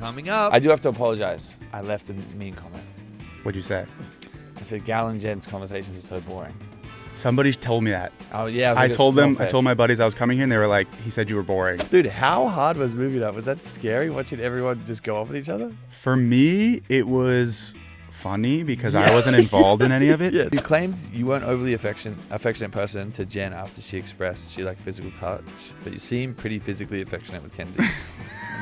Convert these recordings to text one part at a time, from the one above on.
Coming up. I do have to apologize. I left a mean comment. What'd you say? I said Gal and Jen's conversations are so boring. Somebody told me that. Oh, yeah. I told my buddies I was coming here, and they were like, he said you were boring. Dude, how hard was moving up? Was that scary, watching everyone just go off at each other? For me, it was funny because I wasn't involved in any of it. Yeah. You claimed you weren't overly affectionate person to Jen after she expressed she liked physical touch, but you seem pretty physically affectionate with Kenzie.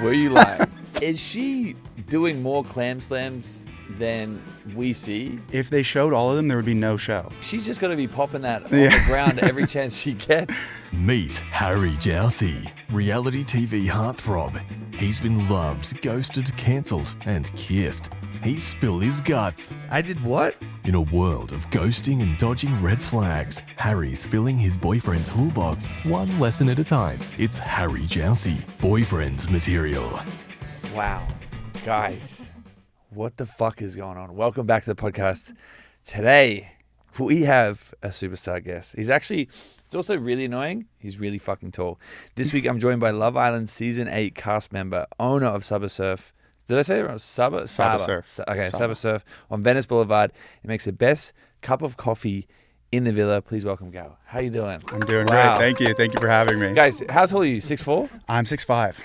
Were you lying? Is she doing more clam slams than we see? If they showed all of them, there would be no show. She's just going to be popping that on the ground every chance she gets. Meet Harry Jowsey, reality TV heartthrob. He's been loved, ghosted, cancelled, and kissed. He spilled his guts. I did what? In a world of ghosting and dodging red flags, Harry's filling his boyfriend's toolbox one lesson at a time. It's Harry Jowsey, boyfriend material. Wow. Guys, what the fuck is going on? Welcome back to the podcast. Today, we have a superstar guest. He's it's also really annoying. He's really fucking tall. This week, I'm joined by Love Island Season 8 cast member, owner of Saba Surf. Did I say it wrong? Saba Surf. Okay, Saba Surf on Venice Boulevard. It makes the best cup of coffee in the villa. Please welcome Gal. How you doing? I'm doing great. Thank you. Thank you for having me. Guys, how tall are you? 6'4"? I'm 6'5".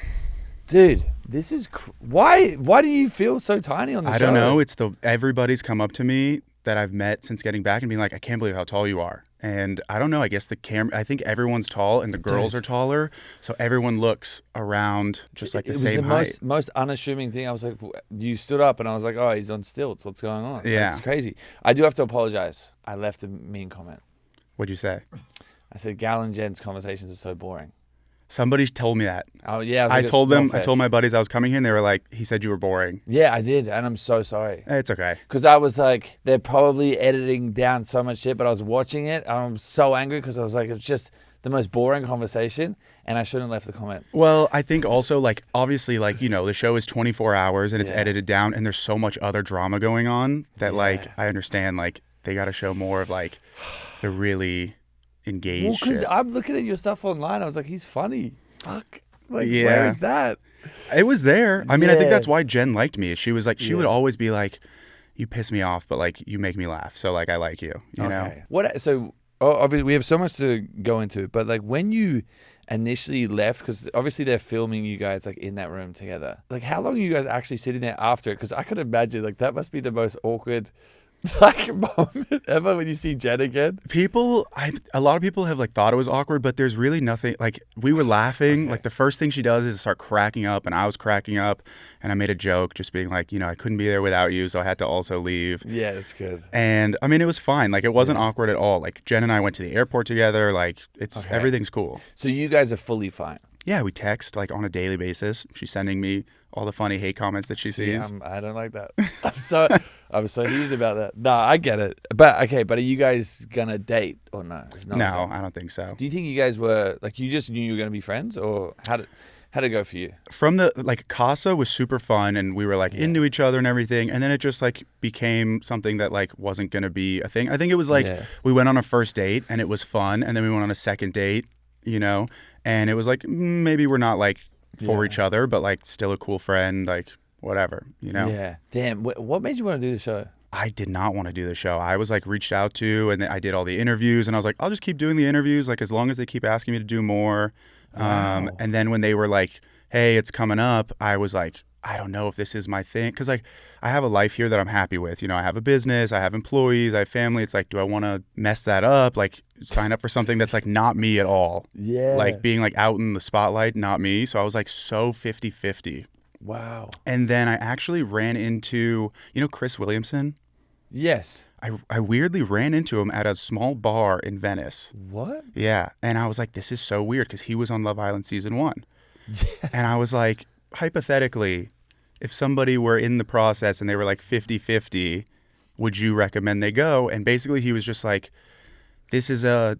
Dude, this is why do you feel so tiny on the show? I don't know. It's everybody's come up to me that I've met since getting back and being like, I can't believe how tall you are. And I don't know, I guess I think everyone's tall and the girls are taller. So everyone looks around just like the same height. It was the most unassuming thing. I was like, you stood up and I was like, oh, he's on stilts. What's going on? Yeah. It's crazy. I do have to apologize. I left a mean comment. What'd you say? I said Gal and Jen's conversations are so boring. Somebody told me that. Oh, yeah. I told my buddies I was coming here and they were like, he said you were boring. Yeah, I did. And I'm so sorry. It's okay. Because I was like, they're probably editing down so much shit, but I was watching it. I'm so angry because I was like, it's just the most boring conversation and I shouldn't have left the comment. Well, I think also like, obviously like, you know, the show is 24 hours and it's edited down and there's so much other drama going on that like, I understand like they got to show more of like the really engaged. Well, because I'm looking at your stuff online. I was like, he's funny. Fuck. Like, where is that? It was there. I mean, I think that's why Jen liked me. She was like, she would always be like, you piss me off, but like, you make me laugh. So like, I like you, you know? So obviously we have so much to go into, but like when you initially left, because obviously they're filming you guys like in that room together. Like how long are you guys actually sitting there after it? Because I could imagine like that must be the most awkward like moment ever when you see Jen again. A lot of people have like thought it was awkward, but there's really nothing. Like we were laughing. Like the first thing she does is start cracking up, and I was cracking up, and I made a joke, just being like, you know, I couldn't be there without you, so I had to also leave. Yeah, that's good. And I mean, it was fine. Like it wasn't awkward at all. Like Jen and I went to the airport together. Like everything's cool. So you guys are fully fine. Yeah, we text like on a daily basis. She's sending me all the funny hate comments that she sees. I don't like that. I'm so heated about that. No, I get it. But are you guys gonna date or no? No, I don't think so. Do you think you guys were like you just knew you were gonna be friends, or how did it go for you? From the like Casa was super fun and we were like into each other and everything, and then it just like became something that like wasn't gonna be a thing. I think it was like we went on a first date and it was fun, and then we went on a second date, you know, and it was like maybe we're not like for each other, but like still a cool friend, like whatever, you know? Yeah. Damn. What made you want to do the show? I did not want to do the show. I was like reached out to, and I did all the interviews, and I was like, I'll just keep doing the interviews, like as long as they keep asking me to do more. Wow. And then when they were like, hey, it's coming up, I was like, I don't know if this is my thing. Cause like I have a life here that I'm happy with. You know, I have a business, I have employees, I have family. It's like, do I want to mess that up? Like sign up for something that's like not me at all. Yeah. Like being like out in the spotlight, not me. So I was like so 50-50. Wow. And then I actually ran into, you know, Chris Williamson? Yes. I weirdly ran into him at a small bar in Venice. What? Yeah. And I was like, this is so weird because he was on Love Island Season 1. Yeah. And I was like, hypothetically, if somebody were in the process and they were like 50-50, would you recommend they go? And basically he was just like, this is a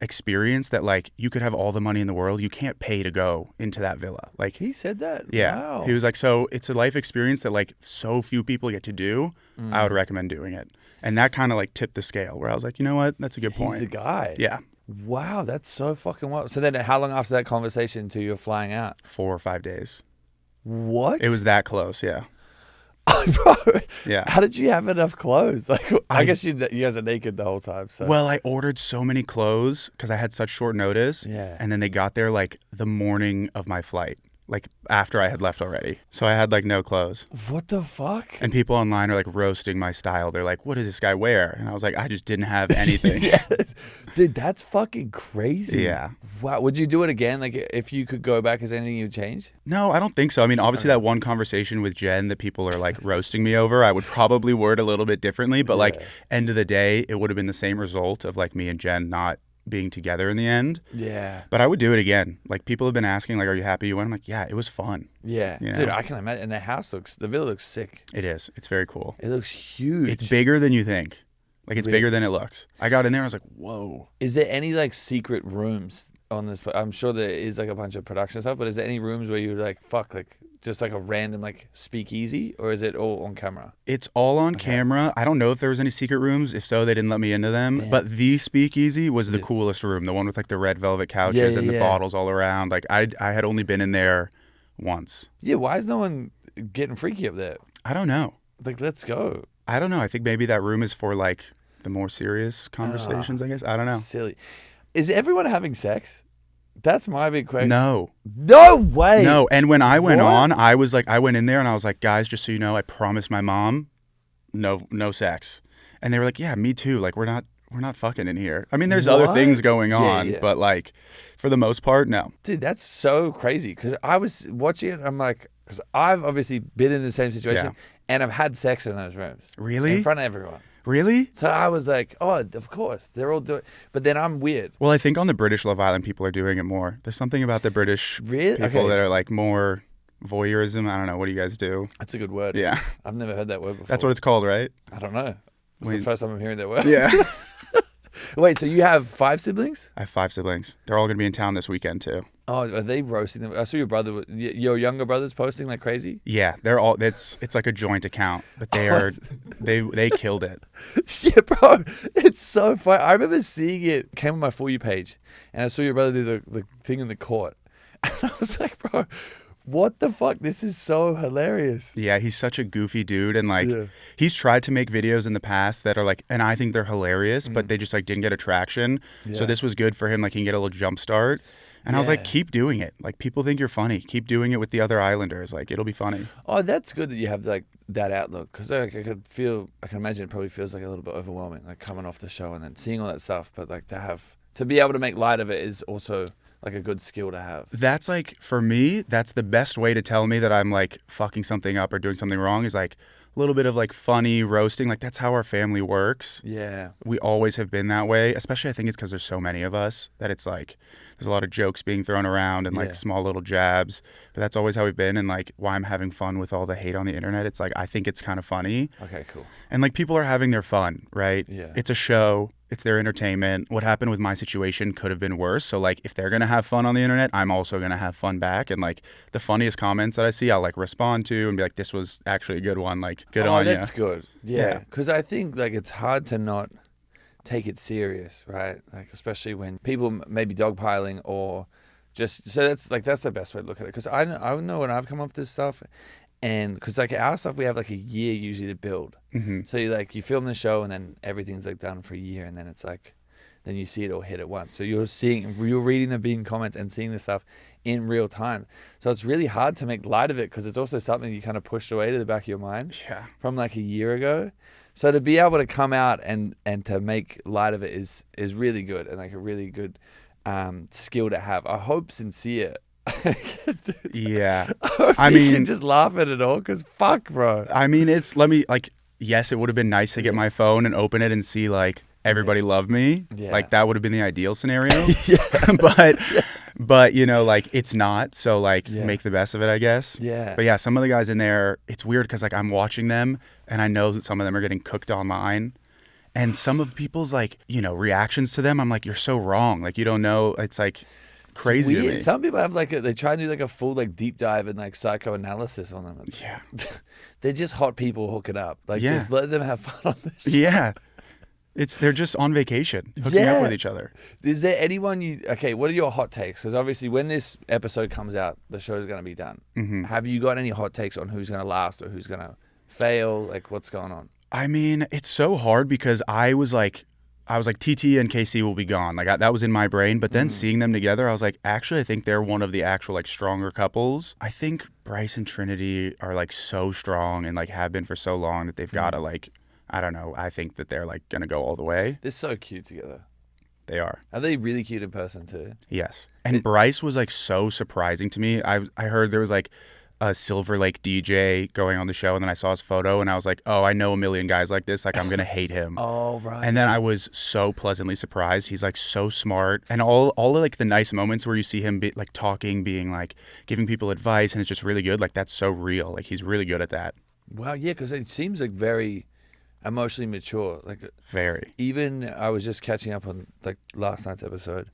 experience that like you could have all the money in the world, you can't pay to go into that villa. Like he said that. Yeah. Wow. He was like, so it's a life experience that like so few people get to do. I would recommend doing it. And that kind of like tipped the scale where I was like, you know what? That's a good point. He's the guy. Yeah. Wow, that's so fucking wild. So then how long after that conversation till you were flying out? 4 or 5 days. What? It was that close, yeah. Bro, Yeah. how did you have enough clothes? Like, I guess you guys are naked the whole time. So. Well, I ordered so many clothes because I had such short notice. Yeah. And then they got there like the morning of my flight, like after I had left already. So I had like no clothes. What the fuck? And people online are like roasting my style. They're like, what does this guy wear? And I was like, I just didn't have anything. Yeah. Dude, that's fucking crazy. Yeah. Wow. Would you do it again? Like, if you could go back, is there anything you'd change? No, I don't think so. I mean, obviously that one conversation with Jen that people are like roasting me over, I would probably word a little bit differently. But like end of the day, it would have been the same result of like me and Jen not being together in the end. Yeah. But I would do it again. Like people have been asking, like, are you happy you went? I'm like, yeah, it was fun. Yeah. You know? Dude, I can imagine. And the villa looks sick. It is. It's very cool. It looks huge. It's bigger than you think. Like it's Really? bigger than it looks. I got in there, I was like, whoa. Is there any like secret rooms on this? I'm sure there is like a bunch of production stuff, but is there any rooms where you're like, fuck, like just like a random like speakeasy, or is it all on camera? It's all on camera. I don't know if there was any secret rooms. If so, they didn't let me into them. Damn. But the speakeasy was the coolest room. The one with like the red velvet couches and the bottles all around. Like I had only been in there once. Yeah. Why is no one getting freaky up there? I don't know. Like, let's go. I don't know. I think maybe that room is for like the more serious conversations, I guess. I don't know. Silly. Is everyone having sex? That's my big question. No. No way. No. And when I went What? on, I was like, I went in there and I was like, guys, just so you know, I promised my mom no sex. And they were like, yeah, me too. Like we're not fucking in here. I mean, there's other What? things going Yeah, on, yeah. but like for the most part, no. Dude, that's so crazy. Because I was watching it, I'm like, because I've obviously been in the same situation Yeah. and I've had sex in those rooms. Really? In front of everyone. Really? So I was like, oh, of course, they're all doing. But then I'm weird. Well, I think on the British Love Island, people are doing it more. There's something about the British Really? people Okay. that are like more voyeurism. I don't know. What do you guys do? That's a good word. Yeah. I've never heard that word before. That's what it's called, right? I don't know. It's Wait. the first time I'm hearing that word. Yeah. Wait, so you have 5 siblings? I have 5 siblings. They're all going to be in town this weekend too. Oh, are they roasting them? I saw your brother, your younger brother's posting like crazy. Yeah, they're all. It's like a joint account, but they killed it. Yeah, bro, it's so funny. I remember seeing it, came on my For You page, and I saw your brother do the thing in the court. And I was like, bro, what the fuck? This is so hilarious. Yeah, he's such a goofy dude, and like Yeah. he's tried to make videos in the past that are like, and I think they're hilarious, but they just like didn't get a traction. So Yeah. this was good for him. Like he can get a little jump start. And I was like, Yeah. keep doing it. Like people think you're funny. Keep doing it with the other Islanders. Like it'll be funny. Oh, that's good that you have like that outlook, because I can imagine it probably feels like a little bit overwhelming, like coming off the show and then seeing all that stuff. But like to be able to make light of it is also like a good skill to have. That's like, for me, that's the best way to tell me that I'm like fucking something up or doing something wrong is like a little bit of like funny roasting. Like that's how our family works. Yeah. We always have been that way. Especially I think it's because there's so many of us that it's like there's a lot of jokes being thrown around and like Yeah. small little jabs. But that's always how we've been. And like why I'm having fun with all the hate on the internet. It's like I think it's kind of funny. Okay, cool. And like people are having their fun, right? Yeah. It's a show. It's their entertainment. What happened with my situation could have been worse. So like if they're going to have fun on the internet, I'm also going to have fun back. And like the funniest comments that I see, I'll like respond to and be like, this was actually a good one. Like good on you. That's good. Yeah. Yeah. Because I think like it's hard to not take it serious, right? Like especially when people maybe dogpiling or just so that's the best way to look at it. Because I know when I've come off this stuff, and because like our stuff we have like a year usually to build. Mm-hmm. So you film the show and then everything's like done for a year, and then it's like then you see it all hit at once. So you're reading the bean comments and seeing the stuff in real time. So it's really hard to make light of it because it's also something you kind of pushed away to the back of your mind Yeah. from like a year ago. So to be able to come out and to make light of it is really good and like a really good skill to have. I hope sincere. Yeah. I mean, you can just laugh at it all because fuck, bro. I mean, yes, it would have been nice to get my phone and open it and see like everybody loved me. Yeah. Like that would have been the ideal scenario. Yeah. But you know, like it's not. So like Yeah. make the best of it, I guess. Yeah. But yeah, some of the guys in there, it's weird because like I'm watching them and I know that some of them are getting cooked online. And some of people's like, you know, reactions to them, I'm like, you're so wrong. Like you don't know. It's like crazy to Weird. me. Some people have like they try and do like a full like deep dive and like psychoanalysis on them. Yeah. They're just hot people hooking up. Like Yeah. just let them have fun on this. Yeah. They're just on vacation, hooking up with each other. Is there anyone what are your hot takes? Because obviously when this episode comes out, the show's going to be done. Mm-hmm. Have you got any hot takes on who's going to last or who's going to fail? Like, what's going on? I mean, it's so hard because I was like TT and KC will be gone. Like that was in my brain. But then seeing them together, I was like, actually, I think they're one of the actual like stronger couples. I think Bryce and Trinity are like so strong and like have been for so long that they've got to like, I don't know. I think that they're like going to go all the way. They're so cute together. They are. Are they really cute in person too? Yes. And Bryce was like so surprising to me. I heard there was like a Silver Lake DJ going on the show, and then I saw his photo and I was like, oh, I know a million guys like this. Like, I'm going to hate him. Oh, right. And then I was so pleasantly surprised. He's like so smart. And all of like the nice moments where you see him be, like talking, being like giving people advice, and it's just really good. Like, that's so real. Like, he's really good at that. Wow, yeah, because it seems like very emotionally mature. Like, very. Even I was just catching up on like last night's episode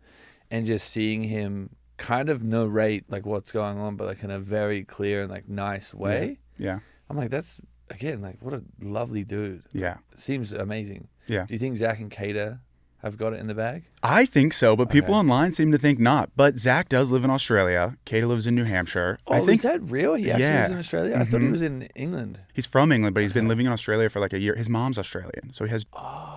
and just seeing him kind of narrate like what's going on, but like in a very clear and like nice way. Yeah. I'm like, that's again, like what a lovely dude. Yeah. Seems amazing. Yeah. Do you think Zach and Kata have got it in the bag? I think so, but people online seem to think not. But Zach does live in Australia. Kata lives in New Hampshire. Oh, I think, is that real? He actually lives in Australia? I thought he was in England. He's from England, but he's been living in Australia for like a year. His mom's Australian, so he has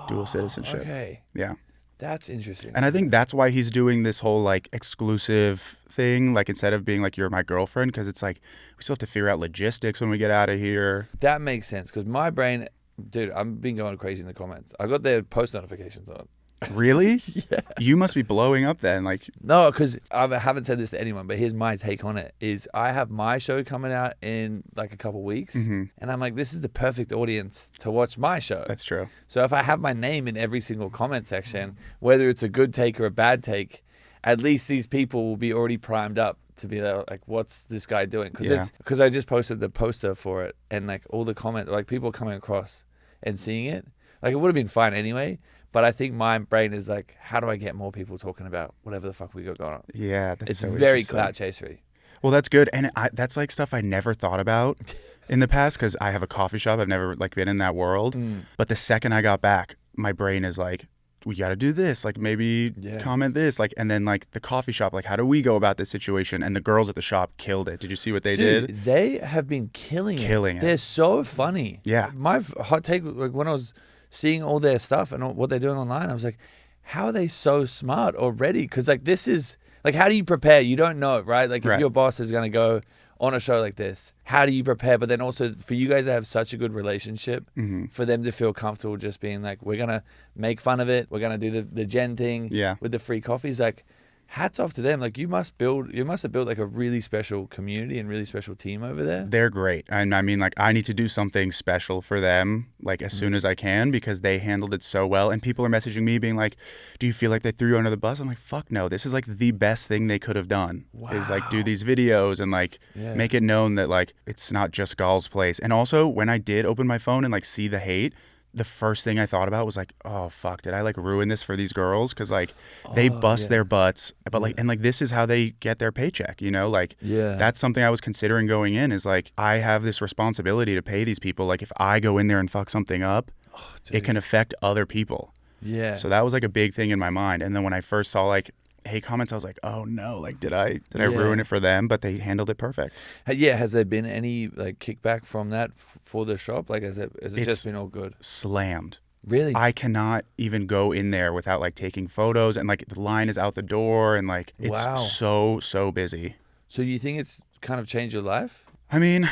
dual citizenship. Okay. Yeah. That's interesting. And I think that's why he's doing this whole like exclusive thing, like instead of being like, you're my girlfriend, because it's like we still have to figure out logistics when we get out of here. That makes sense, because my brain, dude, I've been going crazy in the comments. I got their post notifications on. Really? Yeah. You must be blowing up then. Like, no, because I haven't said this to anyone, but here's my take on it: is I have my show coming out in like a couple weeks, and I'm like, this is the perfect audience to watch my show. That's true. So if I have my name in every single comment section, whether it's a good take or a bad take, at least these people will be already primed up to be like, what's this guy doing? Because I just posted the poster for it, and like all the comments, like people coming across and seeing it, like it would have been fine anyway. But I think my brain is like, how do I get more people talking about whatever the fuck we got going on? Yeah, that's it's so very clout chasery. Well, that's good, and that's like stuff I never thought about in the past because I have a coffee shop. I've never like been in that world. But the second I got back, my brain is like, we got to do this. Like maybe comment this. Like, and then like the coffee shop, like how do we go about this situation? And the girls at the shop killed it. Did you see what they did? They have been killing it. They're so funny. Yeah. My hot take, like when I was seeing all their stuff and what they're doing online, I was like, how are they so smart already? Because like this is like, how do you prepare? You don't know it, right? Like if your boss is going to go on a show like this, how do you prepare? But then also for you guys to have such a good relationship, for them to feel comfortable just being like, we're going to make fun of it. We're going to do the Jen thing with the free coffees. Like, hats off to them. Like you must have built like a really special community and really special team over there. They're great. And I mean, like I need to do something special for them like as soon as I can because they handled it so well. And people are messaging me being like, do you feel like they threw you under the bus? I'm like, fuck no. This is like the best thing they could have done is like do these videos and like make it known that like it's not just Gal's place. And also when I did open my phone and like see the hate, the first thing I thought about was like, oh fuck, did I like ruin this for these girls? Because like they bust their butts, but like and like this is how they get their paycheck, you know? Like that's something I was considering going in is like I have this responsibility to pay these people. Like if I go in there and fuck something up, it can affect other people. Yeah. So that was like a big thing in my mind. And then when I first saw like hate comments, I was like, oh no, like did I ruin it for them? But they handled it perfect. Has there been any like kickback from that for the shop? Like has it just been all good? Slammed. Really? I cannot even go in there without like taking photos, and like the line is out the door, and like it's so busy. So you think it's kind of changed your life? I mean,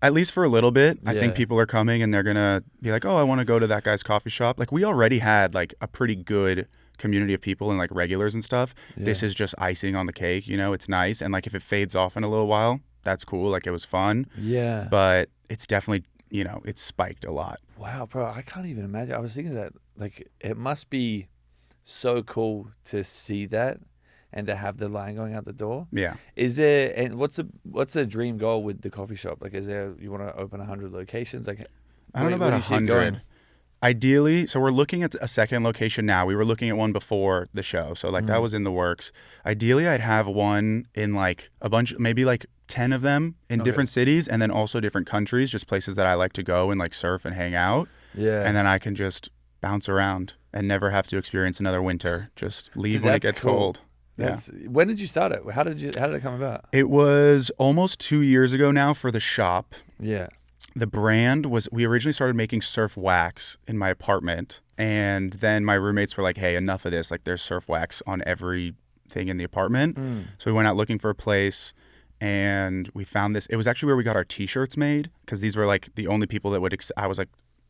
at least for a little bit. I think people are coming and they're gonna be like, oh, I want to go to that guy's coffee shop. Like we already had like a pretty good community of people and like regulars and stuff. This is just icing on the cake, you know? It's nice, and like if it fades off in a little while, that's cool. Like it was fun. Yeah. But it's definitely, you know, it's spiked a lot. Wow, bro, I can't even imagine. I was thinking that like it must be so cool to see that and to have the line going out the door. Yeah. Is there, and what's the dream goal with the coffee shop? Like is there, you want to open 100 locations? Like I don't know about 100. Ideally, so we're looking at a second location now. We were looking at one before the show, so like that was in the works. Ideally, I'd have one in like a bunch, maybe like 10 of them in different cities, and then also different countries, just places that I like to go and like surf and hang out. Yeah. And then I can just bounce around and never have to experience another winter. Just leave Dude, when it that's gets cool. cold. When did you start it? How did it come about? It was almost 2 years ago now for the shop. Yeah. The brand was, we originally started making surf wax in my apartment. And then my roommates were like, hey, enough of this. Like, there's surf wax on everything in the apartment. So we went out looking for a place and we found this. It was actually where we got our t-shirts made because these were like the only people that would, I was like,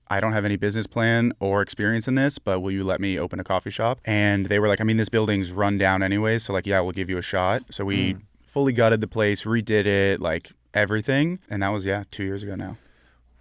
I don't have any business plan or experience in this, but will you let me open a coffee shop? And they were like, I mean, this building's run down anyway. So like, yeah, we'll give you a shot. So we fully gutted the place, redid it, like everything. And that was, 2 years ago now.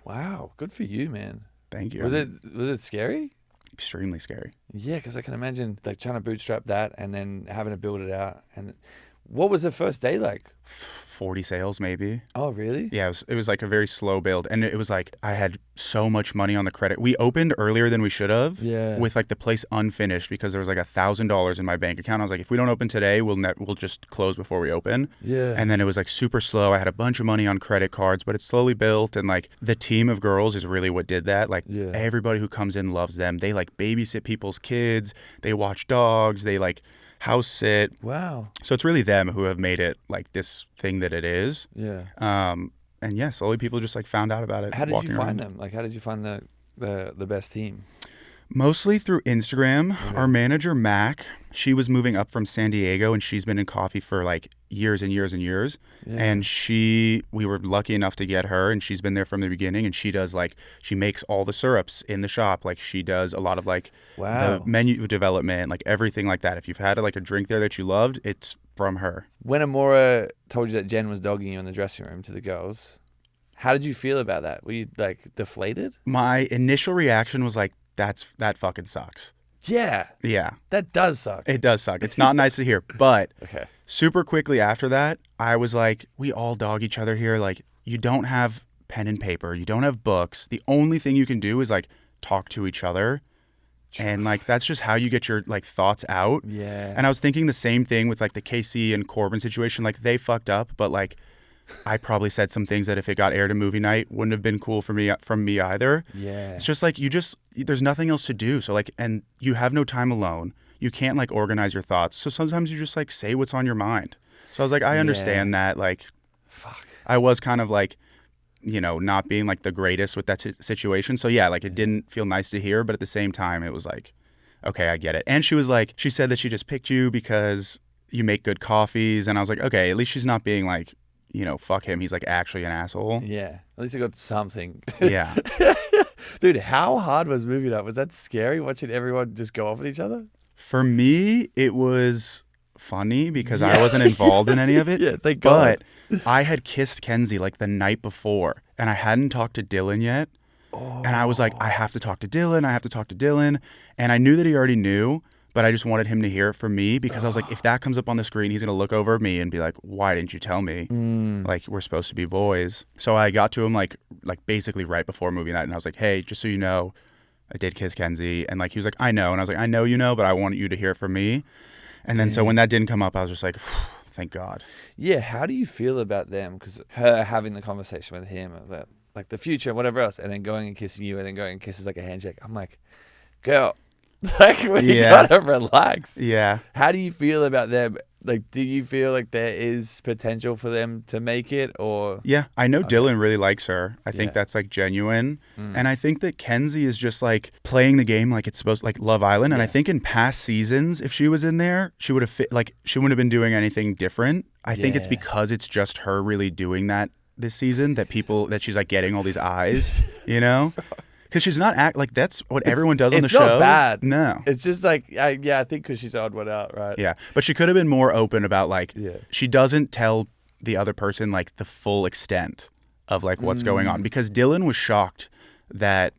Wow. Good for you, man. Thank you. Was it scary? Extremely scary. Yeah, because I can imagine like trying to bootstrap that and then having to build it out. And what was the first day like? 40 sales maybe. Oh, really? Yeah, it was like a very slow build. And it was like I had so much money on the credit. We opened earlier than we should have with like the place unfinished because there was like $1,000 in my bank account. I was like, if we don't open today, we'll just close before we open. Yeah. And then it was like super slow. I had a bunch of money on credit cards, but it slowly built. And like the team of girls is really what did that. Like everybody who comes in loves them. They like babysit people's kids. They watch dogs. They like house sit. Wow. So it's really them who have made it like this thing that it is. Yeah. And yeah, slowly people just like found out about it. How did you find them? Like, how did you find the best team? Mostly through Instagram. Okay. Our manager, Mac, she was moving up from San Diego and she's been in coffee for like years and years and years. Yeah. And we were lucky enough to get her and she's been there from the beginning and she makes all the syrups in the shop. Like she does a lot of like the menu development, like everything like that. If you've had like a drink there that you loved, it's from her. When Amora told you that Jen was dogging you in the dressing room to the girls, how did you feel about that? Were you like deflated? My initial reaction was like, that fucking sucks. Yeah. Yeah. That does suck. It does suck. It's not nice to hear. But super quickly after that, I was like, we all dog each other here. Like, you don't have pen and paper. You don't have books. The only thing you can do is like talk to each other. And like, that's just how you get your like thoughts out. Yeah. And I was thinking the same thing with like the Casey and Corbin situation. Like they fucked up, but like I probably said some things that if it got aired at movie night wouldn't have been cool from me either. Yeah. It's just like there's nothing else to do. So like, and you have no time alone. You can't like organize your thoughts. So sometimes you just like say what's on your mind. So I was like, I understand that. Like, fuck. I was kind of like, not being like the greatest with that situation. So yeah, like it didn't feel nice to hear, but at the same time it was like, okay, I get it. And she was like, she said that she just picked you because you make good coffees. And I was like, okay, at least she's not being like, fuck him. He's like actually an asshole. Yeah. At least I got something. Yeah. Dude, how hard was moving up? Was that scary watching everyone just go off at each other? For me, it was funny because I wasn't involved in any of it. Yeah, thank God. But I had kissed Kenzie like the night before and I hadn't talked to Dylan yet. Oh. And I was like, I have to talk to Dylan. And I knew that he already knew, but I just wanted him to hear it from me because I was like, if that comes up on the screen, he's going to look over at me and be like, why didn't you tell me? Like, we're supposed to be boys. So I got to him like basically right before movie night. And I was like, hey, just so you know, I did kiss Kenzie. And like, he was like, I know. And I was like, I know you know, but I want you to hear it from me. And then so when that didn't come up, I was just like, thank God. Yeah. How do you feel about them? Because her having the conversation with him about like the future and whatever else, and then going and kissing you and then going and kisses like a handshake. I'm like, girl, like you gotta relax. Yeah. How do you feel about them? Like, do you feel like there is potential for them to make it or? Yeah, I know Dylan really likes her. I think that's like genuine. And I think that Kenzie is just like playing the game like it's supposed like Love Island. And I think in past seasons, if she was in there, she would have she wouldn't have been doing anything different. I think it's because it's just her really doing that this season that she's like getting all these eyes, Because she's not like that's what everyone does on the show. It's not bad. No. It's just like, I think because she's the odd one out, right? Yeah. But she could have been more open about like, she doesn't tell the other person like the full extent of like what's going on. Because Dylan was shocked that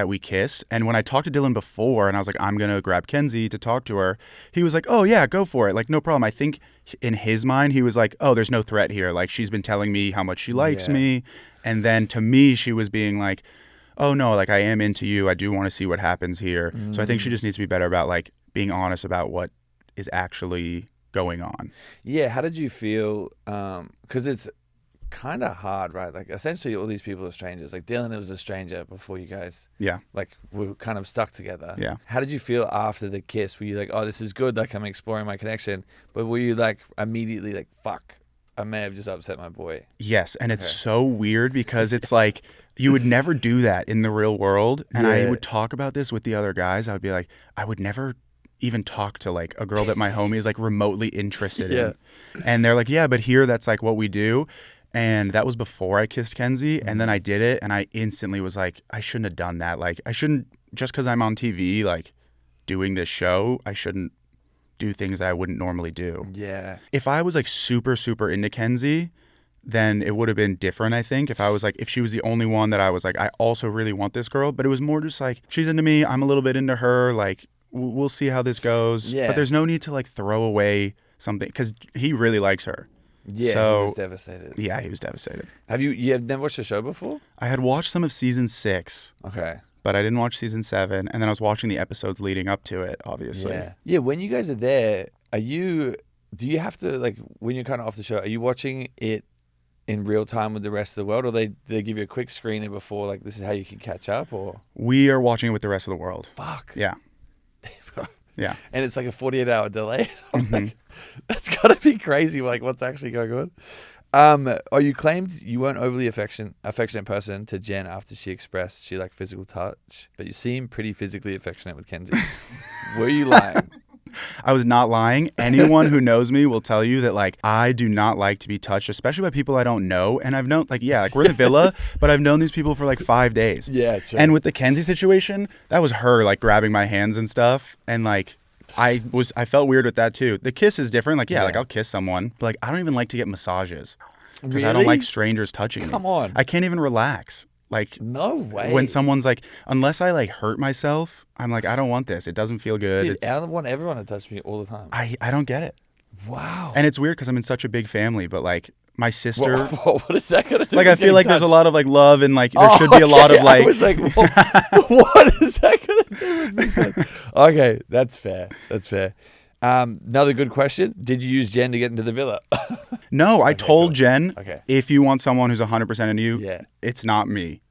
we kissed. And when I talked to Dylan before and I was like, I'm going to grab Kenzie to talk to her, he was like, oh yeah, go for it. Like, no problem. I think in his mind, he was like, oh, there's no threat here. Like, she's been telling me how much she likes me. And then to me, she was being like, oh no, like I am into you. I do want to see what happens here. So I think she just needs to be better about like being honest about what is actually going on. Yeah. How did you feel? Because it's kind of hard, right? Like essentially all these people are strangers. Like Dylan was a stranger before you guys Yeah. like were kind of stuck together. Yeah. How did you feel after the kiss? Were you like, oh, this is good, like I'm exploring my connection? But were you like immediately like, fuck, I may have just upset my boy? Yes, and it's so weird because it's like you would never do that in the real world. And I would talk about this with the other guys. I would be like, I would never even talk to like a girl that my homie is like remotely interested in. And they're like, yeah, but here that's like what we do. And that was before I kissed Kenzie. And then I did it and I instantly was like, I shouldn't have done that. Like I shouldn't, just because I'm on TV, like doing this show, I shouldn't do things that I wouldn't normally do. Yeah. If I was like super, super into Kenzie, then it would have been different, I think. If I was like, if she was the only one that I was like, I also really want this girl. But it was more just like, she's into me, I'm a little bit into her. Like, we'll see how this goes. Yeah. But there's no need to like throw away something because he really likes her. Yeah, So, he was devastated. Yeah, he was devastated. Have you have never watched the show before? I had watched some of season 6, Okay. but I didn't watch season 7. And then I was watching the episodes leading up to it, obviously. Yeah. Yeah, when you guys are there, do you have to, like, when you're kind of off the show, are you watching it in real time with the rest of the world, or they give you a quick screener before, like, this is how you can catch up, or? We are watching it with the rest of the world. Fuck. Yeah. Yeah. And it's like a 48-hour delay. I'm like, that's got to be crazy, like, what's actually going on? You claimed you weren't overly affectionate person to Jen after she expressed she liked physical touch, but you seem pretty physically affectionate with Kenzie. Were you lying? I was not lying. Anyone who knows me will tell you that, like, I do not like to be touched, especially by people I don't know. And I've known, like, yeah, like, we're in the villa, but I've known these people for like 5 days. Yeah, true. And with the Kenzie situation, that was her, like, grabbing my hands and stuff. And, like, I felt weird with that, too. The kiss is different. Like, yeah, like, I'll kiss someone. But, like, I don't even like to get massages because I don't like strangers touching me. Come on. I can't even relax. Like, no way. When someone's like, unless I like hurt myself, I'm like, I don't want this. It doesn't feel good. Dude, I want everyone to touch me all the time. I don't get it. Wow. And it's weird because I'm in such a big family, but like my sister, what is that gonna do? like, with I feel like there's a touched? lot of like love and like there should be a lot of like. I was like, what is that gonna do with me? Okay, that's fair. That's fair. Another good question. Did you use Jen to get into the villa? No, I told Jen, Okay. if you want someone who's 100% into you, it's not me.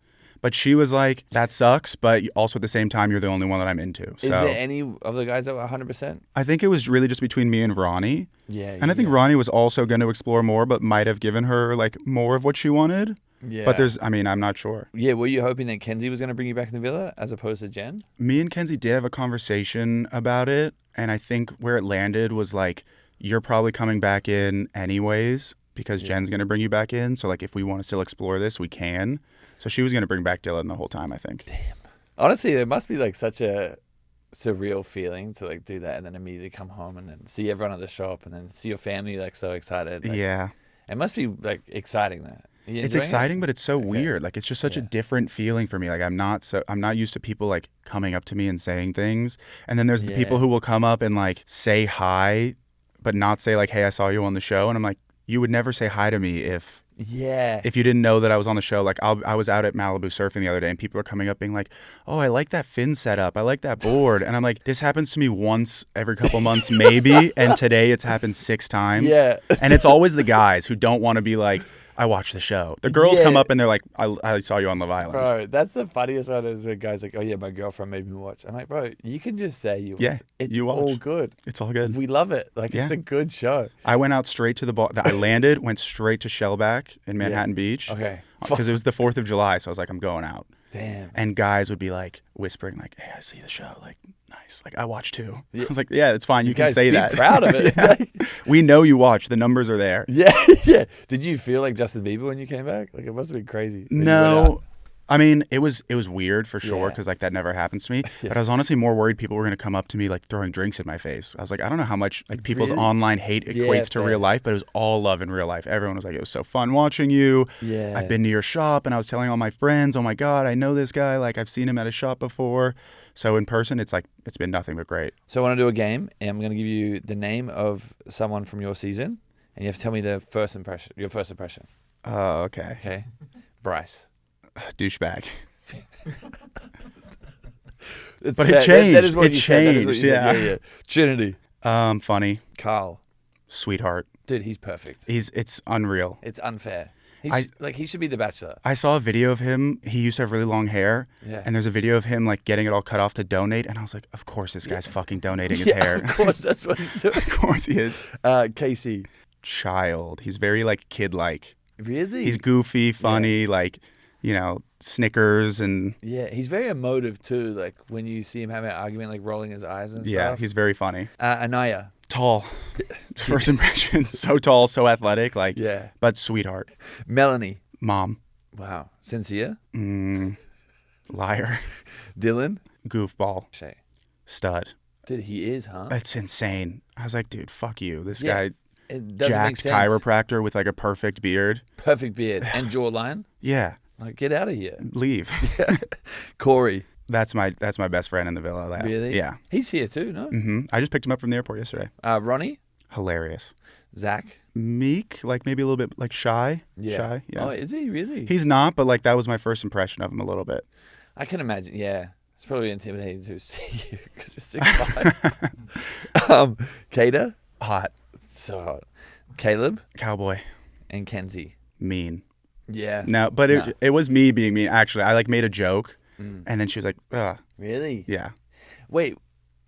But she was like, that sucks, but also at the same time, you're the only one that I'm into. So Is there any of the guys that were 100%? I think it was really just between me and Ronnie. Yeah. And I think Ronnie was also going to explore more, but might have given her like more of what she wanted. Yeah. But I'm not sure. Yeah, were you hoping that Kenzie was going to bring you back in the villa as opposed to Jen? Me and Kenzie did have a conversation about it. And I think where it landed was like, you're probably coming back in anyways because Jen's going to bring you back in. So like, if we want to still explore this, we can. So she was going to bring back Dylan the whole time, I think. Damn. Honestly, it must be like such a surreal feeling to like do that and then immediately come home and then see everyone at the shop and then see your family like so excited. Like, yeah. It must be like exciting that. It's exciting, but it's so weird. Like, it's just such a different feeling for me. Like, I'm not used to people like coming up to me and saying things. And then there's the people who will come up and like say hi, but not say like, hey, I saw you on the show. And I'm like, you would never say hi to me if you didn't know that I was on the show. Like, I was out at Malibu surfing the other day and people are coming up being like, oh, I like that fin setup. I like that board. And I'm like, this happens to me once every couple months, maybe. And today it's happened 6 times. Yeah. And it's always the guys who don't want to be like, I watched the show. The girls come up and they're like, I saw you on Love Island. Bro, that's the funniest one is when guys like, oh yeah, my girlfriend made me watch. I'm like, bro, you can just say you watch. Yeah, It's you watch. all good. It's all good. We love it. Like, it's a good show. I went out straight to the ball. I landed, went straight to Shellback in Manhattan Beach. Okay. Because it was the 4th of July, so I was like, I'm going out. Damn. And guys would be like whispering like, hey, I see the show. Like, nice. Like, I watch too. I was like, yeah, it's fine. You can guys, say be that. proud of it. We know you watch. The numbers are there. Yeah. Did you feel like Justin Bieber when you came back? Like, it must have been crazy. No. I mean, it was weird for sure Yeah. because like that never happens to me. But I was honestly more worried people were going to come up to me like throwing drinks in my face. I was like, I don't know how much like people's online hate equates to real life, but it was all love in real life. Everyone was like, it was so fun watching you. Yeah. I've been to your shop and I was telling all my friends, oh my God, I know this guy. Like, I've seen him at a shop before. So in person, it's been nothing but great. So I want to do a game, and I'm going to give you the name of someone from your season, and you have to tell me your first impression. Oh, okay. Okay. Bryce. Douchebag. But it changed. That is what It you said. That is what changed, you said. yeah. Trinity. Funny. Carl. Sweetheart. Dude, he's perfect. It's unreal. It's unfair. He should be the Bachelor. I saw a video of him. He used to have really long hair. Yeah. And there's a video of him like getting it all cut off to donate. And I was like, of course this guy's fucking donating his hair. Of course, that's what he's doing. Of course he is. Casey. Child. He's very like kid-like. Really? He's goofy, funny, like, you know, Snickers and... Yeah, he's very emotive too. Like when you see him having an argument, like rolling his eyes and Yeah, stuff. he's very funny. Anaya. Tall. First impression, so tall, so athletic, like, Yeah. but sweetheart. Melanie. Mom. Wow. Sincere. Liar. Dylan. Goofball. Shay. Stud. Dude, he is, huh? It's insane. I was like, dude, fuck you. This Yeah, guy, it doesn't make jacked sense. chiropractor with like a perfect beard. Perfect beard and jawline. Yeah. Like, get out of here. Leave. Corey. That's my best friend in the villa. Really? Yeah. He's here too, no? I just picked him up from the airport yesterday. Ronnie. Hilarious. Zach. Meek, like maybe a little bit like shy. Yeah. Shy. Yeah. Oh, is he really? He's not, but like that was my first impression of him a little bit. I can imagine. Yeah. It's probably intimidating to see you because you're 6'5". Kader. Hot. So hot. Caleb. Cowboy. And Kenzie. Mean. Yeah. No, but it was me being mean. Actually, I like made a joke, and then she was like, "Ugh." Really? Yeah. Wait,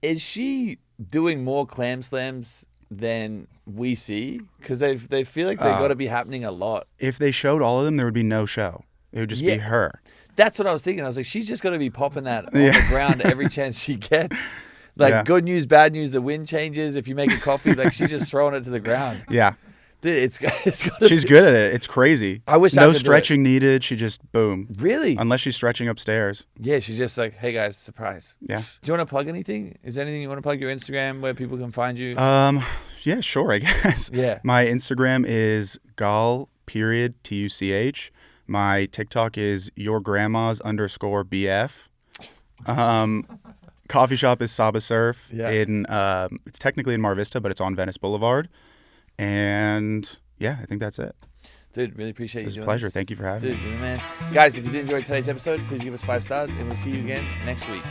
is she doing more clam slams than we see? Because they feel like they've got to be happening a lot. If they showed all of them, there would be no show. It would just be her. That's what I was thinking. I was like, she's just got to be popping that on the ground every chance she gets. Like, good news, bad news, the wind changes. If you make a coffee, like, she's just throwing it to the ground. Yeah. Dude, it's she's good at it. It's crazy. I wish I no could stretching needed. She just boom. Really? Unless she's stretching upstairs. Yeah, she's just like, hey guys, surprise. Yeah. Do you want to plug anything? Is there anything you want to plug? Your Instagram where people can find you? Yeah, sure, I guess. Yeah. My Instagram is Gal_TUCH. My TikTok is yourgrandmas_BF. Coffee shop is Saba Surf. Yeah. It's technically in Mar Vista, but it's on Venice Boulevard. And yeah, I think that's it. Dude, really appreciate you doing this. It was a pleasure. Thank you for having me. Dude, man. Guys, if you did enjoy today's episode, please give us 5 stars, and we'll see you again next week.